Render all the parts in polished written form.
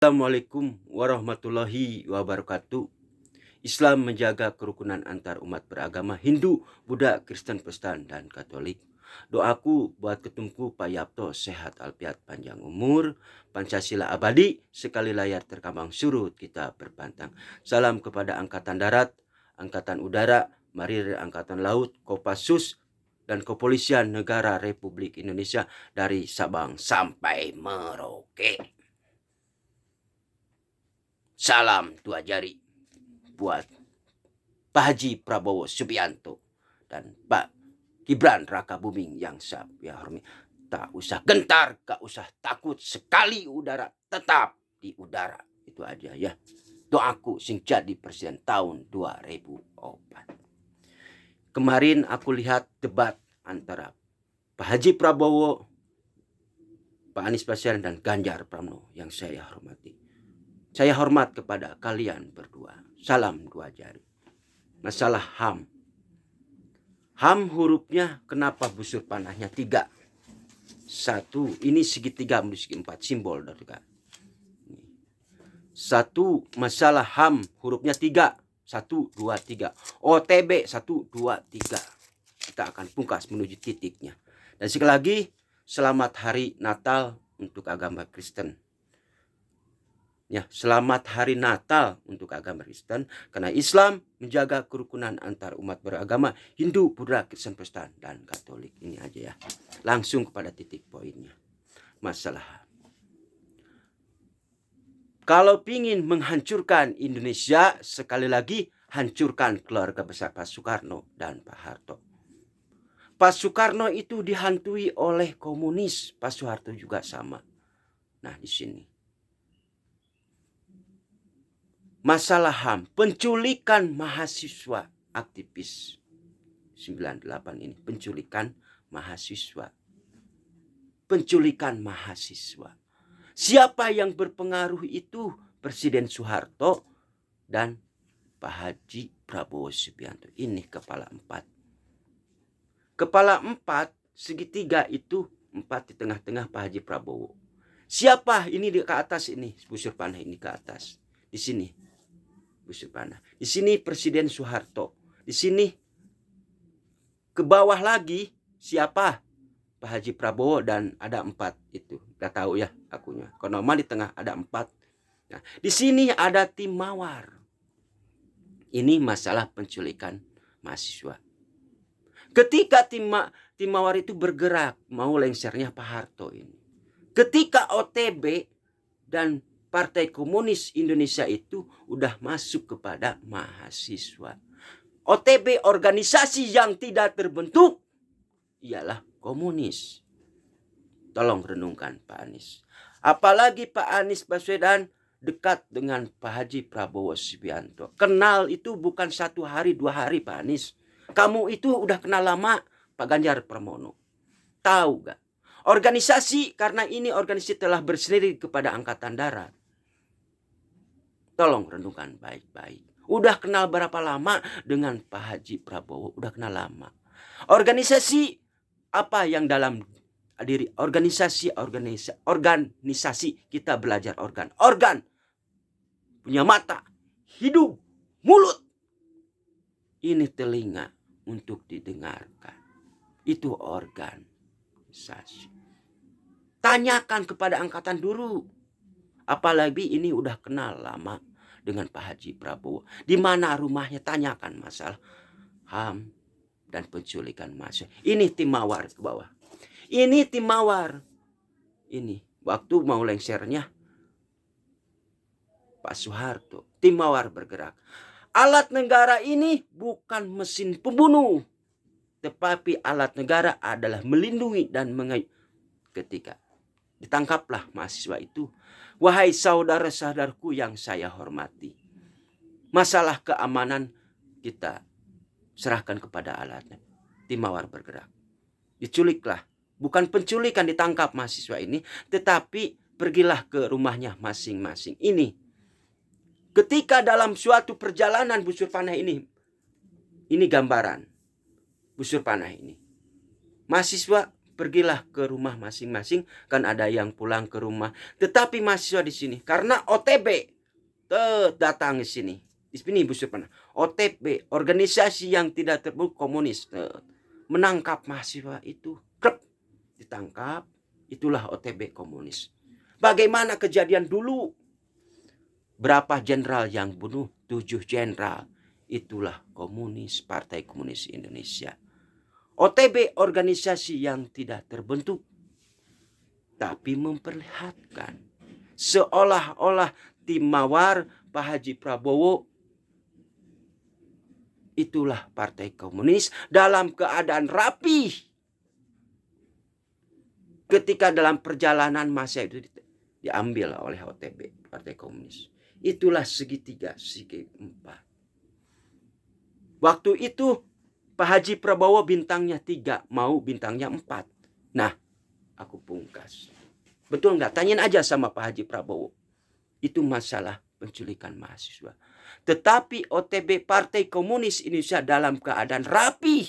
Assalamualaikum warahmatullahi wabarakatuh. Islam menjaga kerukunan antar umat beragama Hindu, Buddha, Kristen, Protestan, dan Katolik. Doaku buat ketumku Pak Yapto sehat alfiat panjang umur, Pancasila abadi, sekali layar terkambang surut kita berpantang. Salam kepada Angkatan Darat, Angkatan Udara, Marinir Angkatan Laut, Kopassus, dan Kepolisian Negara Republik Indonesia dari Sabang sampai Merauke. Salam dua jari buat Pak Haji Prabowo Subianto dan Pak Gibran Rakabuming yang saya hormati. Tak usah gentar, tak usah takut, sekali udara tetap di udara. Itu aja ya. Doaku sing jadi presiden tahun 2004. Kemarin aku lihat debat antara Pak Haji Prabowo, Pak Anies Baswedan, dan Ganjar Pranowo yang saya hormati. Saya hormat kepada kalian berdua. Salam dua jari. Masalah HAM. HAM hurufnya kenapa busur panahnya 3? 1, ini segitiga menuju 4 simbol. 1, masalah HAM hurufnya 3. 1, 2, 3. OTB 1, 2, 3. Kita akan pungkas menuju titiknya. Dan sekali lagi, selamat hari Natal untuk agama Kristen. Ya, selamat hari Natal untuk agama Kristen, karena Islam menjaga kerukunan antar umat beragama Hindu, Buddha, Kristen, Protestan, dan Katolik. Ini aja ya. Langsung kepada titik poinnya. Masalah. Kalau ingin menghancurkan Indonesia, sekali lagi hancurkan keluarga besar Pak Soekarno dan Pak Harto. Pak Soekarno itu dihantui oleh komunis, Pak Soeharto juga sama. Nah, di sini masalah HAM, penculikan mahasiswa aktivis 98 ini, penculikan mahasiswa. Penculikan mahasiswa. Siapa yang berpengaruh itu? Presiden Soeharto dan Pak Haji Prabowo Subianto. Ini kepala 4. Kepala 4, segitiga itu 4 di tengah-tengah Pak Haji Prabowo. Siapa ini di ke atas ini? Busur panah ini ke atas. Di sini. Busur panah. Di sini Presiden Soeharto. Di sini ke bawah lagi siapa? Pak Haji Prabowo, dan ada 4 itu. Gak tahu ya akunya. Kalau di tengah ada 4. Nah, di sini ada tim mawar. Ini masalah penculikan mahasiswa. Ketika tim mawar itu bergerak mau lengsernya Pak Harto ini. Ketika OTB dan Partai Komunis Indonesia itu udah masuk kepada mahasiswa. OTB, organisasi yang tidak terbentuk, ialah komunis. Tolong renungkan Pak Anies. Apalagi Pak Anies Baswedan dekat dengan Pak Haji Prabowo Subianto. Kenal itu bukan 1 hari 2 hari Pak Anies. Kamu itu udah kenal lama Pak Ganjar Pranowo. Tahu gak? Organisasi, karena ini organisasi telah bersendiri kepada Angkatan Darat. Tolong renungkan baik-baik. Udah kenal berapa lama dengan Pak Haji Prabowo? Udah kenal lama. Organisasi apa yang dalam diri? Organisasi kita belajar organ. Organ punya mata, hidung, mulut. Ini telinga untuk didengarkan. Itu organisasi. Tanyakan kepada angkatan dulu. Apalagi ini udah kenal lama dengan Pak Haji Prabowo. Di mana rumahnya? Tanyakan masalah HAM dan penculikan mahasiswa. Ini tim mawar ke bawah. Ini tim mawar. Ini waktu mau lengsernya Pak Soeharto. Tim mawar bergerak. Alat negara ini bukan mesin pembunuh. Tetapi alat negara adalah melindungi dan ketika ditangkaplah mahasiswa itu. Wahai saudara-saudaraku yang saya hormati, masalah keamanan kita serahkan kepada alatnya. Tim mawar bergerak. Diculiklah. Bukan penculikan, ditangkap mahasiswa ini, tetapi pergilah ke rumahnya masing-masing. Ini. Ketika dalam suatu perjalanan busur panah ini gambaran busur panah ini. Mahasiswa pergilah ke rumah masing-masing, kan ada yang pulang ke rumah. Tetapi mahasiswa di sini karena OTB datang ke sini. Di sini Bu Surpana. OTB, organisasi yang tidak terbukti komunis, menangkap mahasiswa itu. Krep, ditangkap. Itulah OTB komunis. Bagaimana kejadian dulu? Berapa jenderal yang bunuh? 7 jenderal. Itulah komunis, Partai Komunis Indonesia. OTB organisasi yang tidak terbentuk, tapi memperlihatkan seolah-olah tim mawar Pak Haji Prabowo itulah Partai Komunis dalam keadaan rapi. Ketika dalam perjalanan masa itu diambil oleh OTB, Partai Komunis. Itulah segitiga, segi 4. Waktu itu Pak Haji Prabowo bintangnya 3, mau bintangnya 4. Nah, aku pungkas. Betul nggak? Tanyain aja sama Pak Haji Prabowo. Itu masalah penculikan mahasiswa. Tetapi OTB Partai Komunis Indonesia dalam keadaan rapi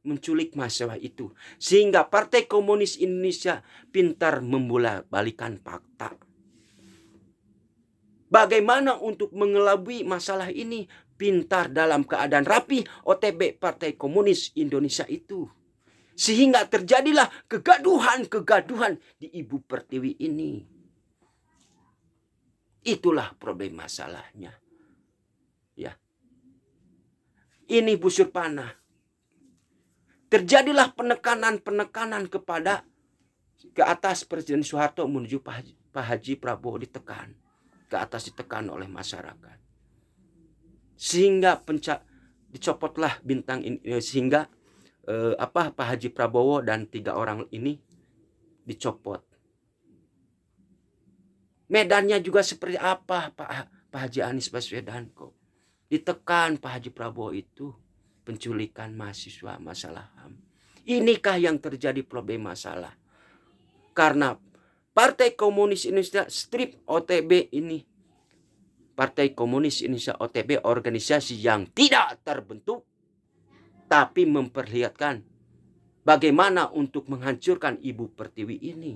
menculik mahasiswa itu. Sehingga Partai Komunis Indonesia pintar membolak-balikan fakta. Bagaimana untuk mengelabui masalah ini? Pintar dalam keadaan rapi OTB Partai Komunis Indonesia itu. Sehingga terjadilah kegaduhan di Ibu Pertiwi ini. Itulah problem masalahnya. Ya. Ini Bu Surpana. Terjadilah penekanan kepada ke atas Presiden Soeharto menuju Pak Haji Prabowo ditekan. Ke atas ditekan oleh masyarakat. Sehingga dicopotlah bintang ini, sehingga Pak Haji Prabowo dan 3 orang ini dicopot. Medannya juga seperti apa Pak Haji Anies Baswedan kok. Ditekan Pak Haji Prabowo itu penculikan mahasiswa, masalah HAM. Inikah yang terjadi problem masalah? Karena Partai Komunis Indonesia strip OTB ini. Partai Komunis Indonesia OTB organisasi yang tidak terbentuk. Tapi memperlihatkan bagaimana untuk menghancurkan Ibu Pertiwi ini.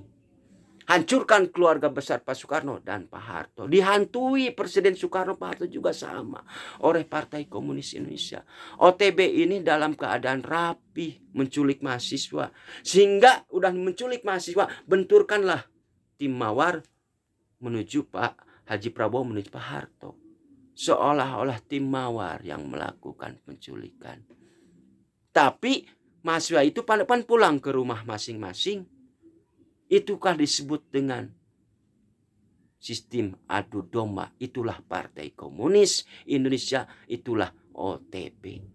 Hancurkan keluarga besar Pak Soekarno dan Pak Harto. Dihantui Presiden Soekarno, Pak Harto juga sama oleh Partai Komunis Indonesia. OTB ini dalam keadaan rapi menculik mahasiswa. Sehingga udah menculik mahasiswa, benturkanlah tim mawar menuju Pak Haji Prabowo menuju Pak Harto. Seolah-olah tim mawar yang melakukan penculikan. Tapi mahasiswa itu pan pulang ke rumah masing-masing. Itukah disebut dengan sistem adu domba? Itulah Partai Komunis Indonesia, itulah OTB.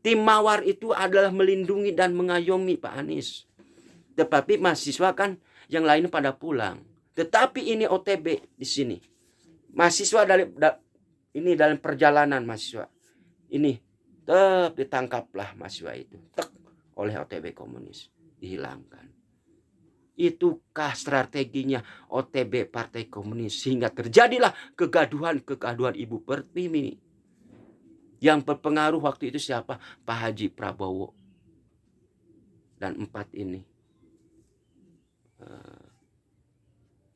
Tim mawar itu adalah melindungi dan mengayomi Pak Anies. Tetapi mahasiswa kan yang lain pada pulang. Tetapi ini OTB di sini. Mahasiswa dalam perjalanan mahasiswa. Ini ditangkaplah mahasiswa itu. Oleh OTB Komunis. Dihilangkan. Itukah strateginya OTB Partai Komunis sehingga terjadilah kegaduhan Ibu Pertiwi. Yang berpengaruh waktu itu siapa? Pak Haji Prabowo dan 4 ini.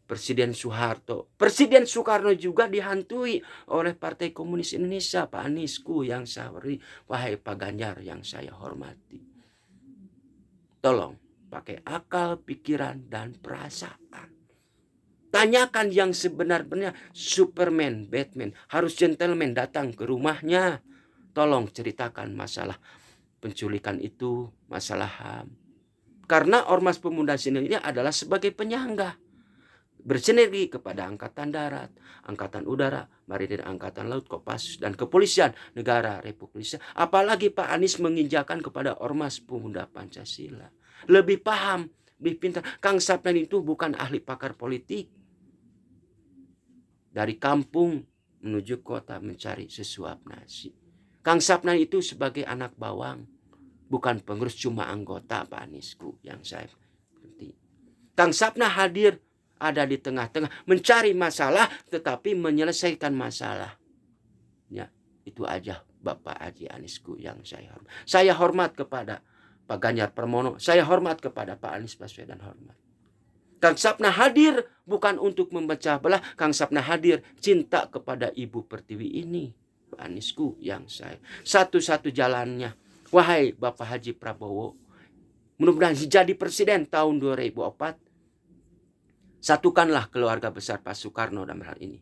Presiden Soeharto. Presiden Soekarno juga dihantui oleh Partai Komunis Indonesia. Pak Aniesku yang saya beri, wahai Pak Ganjar yang saya hormati. Tolong pakai akal, pikiran, dan perasaan. Tanyakan yang sebenar-benarnya. Superman, Batman, harus gentleman datang ke rumahnya. Tolong ceritakan masalah penculikan itu, masalah HAM. Karena Ormas Pemuda Sini ini adalah sebagai penyangga. Bersinergi kepada Angkatan Darat, Angkatan Udara, Marinir, Angkatan Laut, Kopassus, dan Kepolisian Negara Republik Indonesia. Apalagi Pak Anies menginjakan kepada Ormas Pemuda Pancasila. Lebih paham, lebih pintar. Kang Sapnan itu bukan ahli pakar politik. Dari kampung menuju kota mencari sesuap nasi. Kang Sapnan itu sebagai anak bawang. Bukan pengurus, cuma anggota Pak Aniesku yang saya ngerti. Kang Sapnan hadir ada di tengah-tengah mencari masalah tetapi menyelesaikan masalah. Ya, itu aja Bapak Haji Aniesku yang saya hormat. Saya hormat kepada Pak Ganjar Pramono, saya hormat kepada Pak Anies Baswedan, hormat. Kang Sapna hadir bukan untuk memecah belah. Kang Sapna hadir cinta kepada Ibu Pertiwi ini. Pak Aniesku yang saya. Satu-satu jalannya. Wahai Bapak Haji Prabowo, mudah-mudahan jadi presiden tahun 2004. Satukanlah keluarga besar Pak Soekarno dalam hal ini.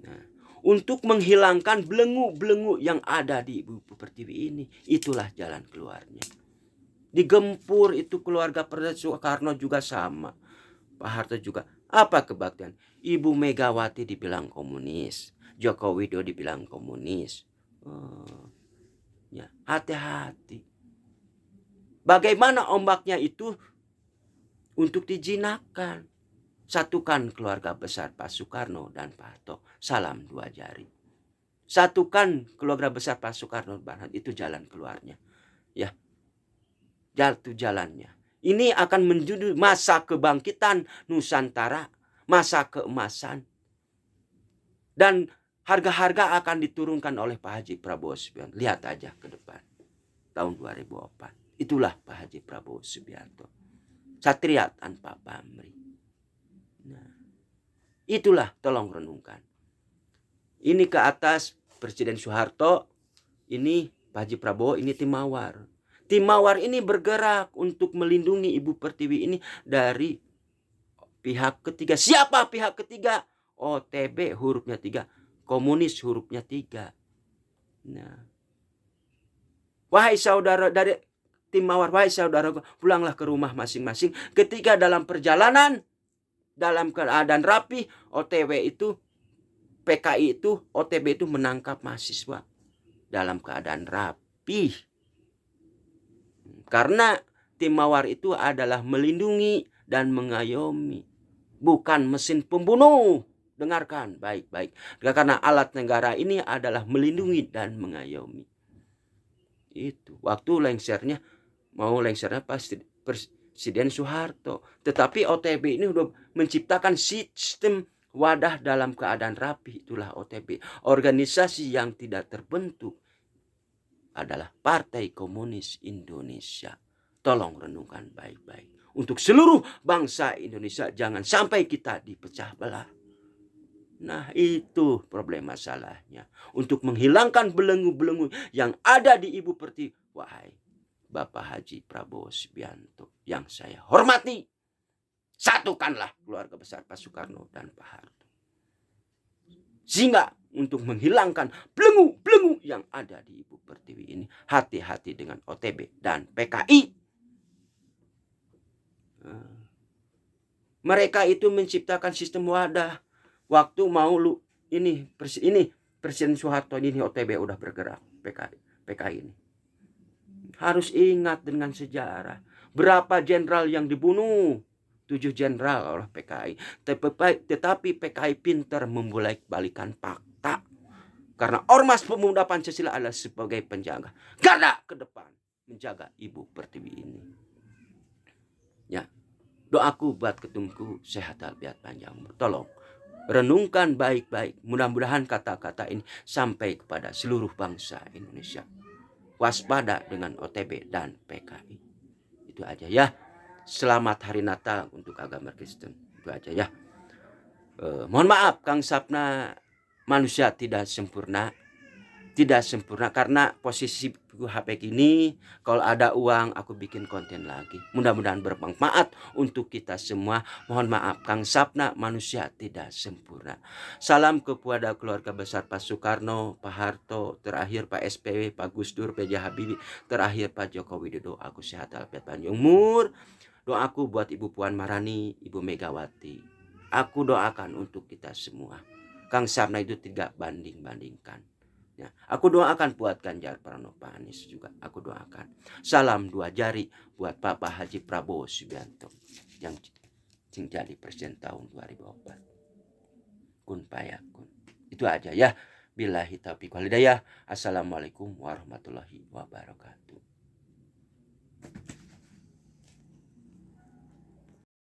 Nah, untuk menghilangkan belenggu-belenggu yang ada di Ibu Pertiwi ini. Itulah jalan keluarnya. Digempur itu keluarga Soekarno juga sama. Pak Harto juga. Apa kebaktian? Ibu Megawati dibilang komunis. Joko Widodo dibilang komunis. Ya, hati-hati. Bagaimana ombaknya itu untuk dijinakkan. Satukan keluarga besar Pak Soekarno dan Pak Harto. Salam dua jari. Satukan keluarga besar Pak Soekarno dan Pak Harto. Itu jalan keluarnya. Ya. Jatuh jalannya. Ini akan menuju masa kebangkitan Nusantara, masa keemasan. Dan harga-harga akan diturunkan oleh Pak Haji Prabowo Subianto. Lihat aja ke depan. Tahun 2004. Itulah Pak Haji Prabowo Subianto. Satria tanpa pamrih. Nah, itulah tolong renungkan. Ini ke atas Presiden Soeharto, ini Pak Haji Prabowo, ini tim Mawar. Tim Mawar ini bergerak untuk melindungi Ibu Pertiwi ini dari pihak ketiga. Siapa pihak ketiga? OTB hurufnya 3. Komunis hurufnya 3. Nah. Wahai saudara dari tim Mawar, wahai saudara, pulanglah ke rumah masing-masing. Ketika dalam perjalanan, dalam keadaan rapi, OTW itu, PKI itu, OTB itu menangkap mahasiswa. Dalam keadaan rapi. Karena tim Mawar itu adalah melindungi dan mengayomi. Bukan mesin pembunuh. Dengarkan baik-baik. Karena alat negara ini adalah melindungi dan mengayomi. Itu. Waktu lengsernya Presiden Soeharto. Tetapi OTB ini sudah menciptakan sistem wadah dalam keadaan rapi. Itulah OTB. Organisasi yang tidak terbentuk adalah Partai Komunis Indonesia. Tolong renungkan baik-baik. Untuk seluruh bangsa Indonesia jangan sampai kita dipecah belah. Nah, itu problem masalahnya. Untuk menghilangkan belenggu-belenggu yang ada di Ibu Pertiwi. Wahai Bapak Haji Prabowo Subianto yang saya hormati. Satukanlah keluarga besar Pak Soekarno dan Pak Harto. Sehingga untuk menghilangkan belenggu-belenggu yang ada di Ibu Pertiwi ini. Hati-hati dengan OTB dan PKI. Mereka itu menciptakan sistem wadah. Waktu mau Presiden Soeharto ini OTB udah bergerak. PKI ini. Harus ingat dengan sejarah. Berapa jenderal yang dibunuh? 7 jenderal oleh PKI. Tetapi PKI pintar membolak-balikan fakta. Karena Ormas Pemuda Pancasila adalah sebagai penjaga garda ke depan. Menjaga Ibu Pertiwi ini. Ya. Doaku buat ketumku sehat walafiat panjang umur. Tolong renungkan baik-baik. Mudah-mudahan kata-kata ini sampai kepada seluruh bangsa Indonesia. Waspada dengan OTB dan PKI. Itu aja ya. Selamat Hari Natal untuk agama Kristen. Itu aja ya. Mohon maaf Kang Sapna, manusia tidak sempurna. Tidak sempurna karena posisi HP gini. Kalau ada uang aku bikin konten lagi. Mudah-mudahan bermanfaat untuk kita semua. Mohon maaf Kang Sapna, manusia tidak sempurna. Salam kepada keluarga besar Pak Soekarno, Pak Harto, terakhir Pak SPW, Pak Gus Dur, B.J. Habibie, terakhir Pak Joko Widodo. Aku sehat walafiat panjang umur. Doaku buat Ibu Puan Maharani, Ibu Megawati. Aku doakan untuk kita semua. Kang Sapna itu tidak banding-bandingkan. Ya, aku doakan buat Ganjar Pranowo, Pak Anies juga. Aku doakan. Salam dua jari buat Bapak Haji Prabowo Subianto yang jadi presiden tahun 2004. Kun payakun. Itu aja ya. Billahi taufiq wal hidayah. Assalamualaikum warahmatullahi wabarakatuh.